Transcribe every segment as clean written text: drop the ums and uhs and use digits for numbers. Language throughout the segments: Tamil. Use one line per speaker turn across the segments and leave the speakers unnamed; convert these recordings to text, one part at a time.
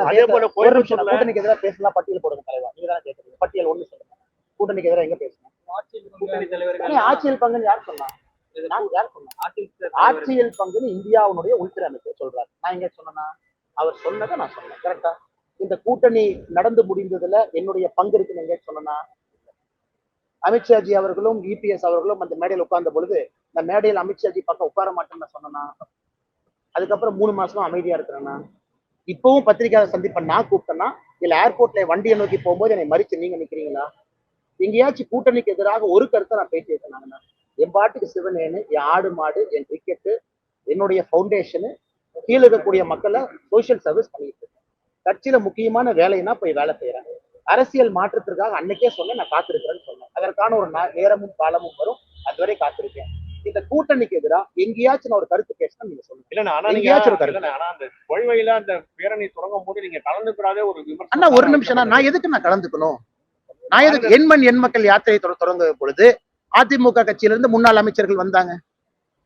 அதே போல
கூட்டணிக்கு எதிராக பேசலாம் பட்டியல் போடுங்க தலைவா, நீங்க தானே கேட்கறீங்க. பட்டியல் ஒண்ணு சொல்லுங்க, கூட்டணிக்கு எதிராக எங்க பேசணும்? ஆட்சியில் பங்குன்னு யார் சொன்னா? ஆட்சியில் பங்குன்னு இந்தியாவுடைய உள்துறை அமைச்சர் சொல்றாரு. நான் எங்க சொன்னா? அவர் சொன்னதை நான் சொன்னேன். கரெக்டா? இந்த கூட்டணி நடந்து முடிந்ததுல என்னுடைய பங்கு இருக்குன்னு எங்க சொன்னா? அமித்ஷாஜி அவர்களும் இபிஎஸ் அவர்களும் அந்த மேடையில் உட்கார்ந்த பொழுது இந்த மேடையில் அமித்ஷாஜி பக்கம் உட்கார மாட்டேன்னு சொன்னா, அதுக்கப்புறம் 3 மாசமா அமைதியா இருக்கிறேன்னா, இப்பவும் பத்திரிகையாளர் சந்திப்ப நான் கூப்பிட்டேன்னா, இல்ல ஏர்போர்ட்ல வண்டியை நோக்கி போகும்போது என்னை மறிச்சு நீங்க நிக்கிறீங்களா? எங்கேயாச்சும் கூட்டணிக்கு எதிராக ஒரு கருத்தை நான் பேசி இருக்கிறாங்கன்னா, என் பாட்டுக்கு சிவனேன்னு, என் ஆடு மாடு, என் கிரிக்கெட்டு, என்னுடைய பவுண்டேஷனு, கீழே இருக்கக்கூடிய மக்களை சோசியல் சர்வீஸ் பண்ணிட்டு இருக்கேன். கட்சியில முக்கியமான வேலைன்னா போய் வேலை செய்யறேன். அரசியல் மாற்றத்திற்காக அன்னைக்கே சொன்னேன், நான் காத்திருக்கிறேன்னு சொன்னேன். அதற்கான ஒரு நேரமும் காலமும் வரும், அதுவரை காத்திருக்கேன். இந்த கூட்டணிக்கு எதிராக எங்கேயாச்சும் நான் ஒரு கருத்து பேசினா நீங்க சொல்லுங்க.
இல்ல ஆனா எங்கேயாச்சும் ஒரு கருத்து. ஆனா அந்த கொள்கையில அந்த பேரணி தொடங்கும் போது நீங்க கலந்துக்கூடாதே ஒரு விமர்சனம்.
அண்ணா ஒரு நிமிஷம், நான் எதுக்கு நான் கலந்துக்கணும்? நான் எதுக்கு எண் மக்கள் யாத்திரை தொடங்க பொழுது அதிமுக கட்சியிலிருந்து முன்னாள் அமைச்சர்கள் வந்தாங்க.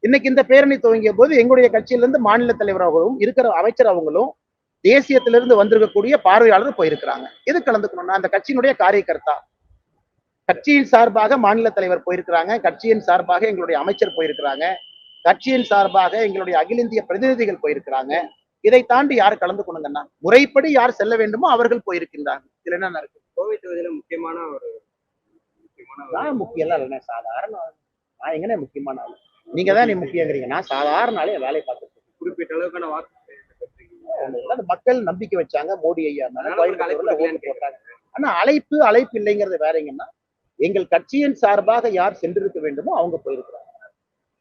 இன்னைக்கு இந்த பேரணி துவங்கிய போது எங்களுடைய கட்சியிலிருந்து மாநில தலைவராகவும் இருக்கிற அமைச்சர் அவங்களும் தேசியத்திலிருந்து வந்திருக்கக்கூடிய பார்வையாளர் போயிருக்கிறாங்க. எது கலந்துக்கணும்னா அந்த கட்சியினுடைய காரியகர்த்தா, கட்சியின் சார்பாக மாநில தலைவர் போயிருக்கிறாங்க, கட்சியின் சார்பாக எங்களுடைய அமைச்சர் போயிருக்கிறாங்க, கட்சியின் சார்பாக எங்களுடைய அகில இந்திய பிரதிநிதிகள் போயிருக்கிறாங்க. இதை தாண்டி யார் கலந்து கொண்டுங்கன்னா முறைப்படி யார் செல்ல வேண்டுமோ அவர்கள் போயிருக்கின்றாங்க. இதுல என்ன இருக்கு?
கோவை தொகுதியில முக்கியமான
முக்கியம் எல்லாம் இல்லைண்ணே, சாதாரண நான் எங்கன்னே முக்கியமான ஆளு. நீங்க தான் நீ முக்கியங்கிறீங்க, நான் சாதாரண ஆளே வேலையை பார்த்துட்டு
குறிப்பிட்ட அளவுக்கான வாக்கு
மக்கள் நம்பிக்கை வச்சாங்க மோடி ஐயா போட்டாங்க. ஆனா அழைப்பு இல்லைங்கிறது வேறங்கன்னா, எங்கள் கட்சியின் சார்பாக யார் சென்றிருக்க வேண்டுமோ அவங்க போயிருக்கிறாங்க.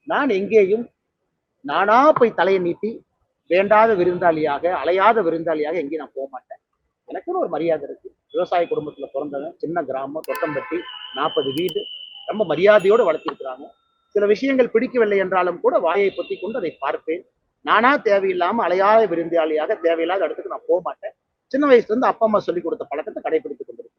நான் எங்கேயும் நானா போய் தலையை நீட்டி வேண்டாத விருந்தாளியாக, அலையாத விருந்தாளியாக எங்கேயும் நான் போக மாட்டேன். எனக்குன்னு ஒரு மரியாதை இருக்கு. விவசாய குடும்பத்துல பிறந்தவன், சின்ன கிராமம், தொட்டம்பட்டி, 40 வீடு, ரொம்ப மரியாதையோடு வளர்த்திருக்கிறாங்க. சில விஷயங்கள் பிடிக்கவில்லை என்றாலும் கூட வாயை பொத்தி கொண்டு அதை பார்ப்பேன். நானா தேவையில்லாம அலையாத விருந்தாளியாக தேவையில்லாத இடத்துக்கு நான் போக மாட்டேன். சின்ன வயசுல இருந்து அப்பா அம்மா சொல்லிக் கொடுத்த பழக்கத்தை கடைபிடித்துக் கொண்டிருக்கேன்.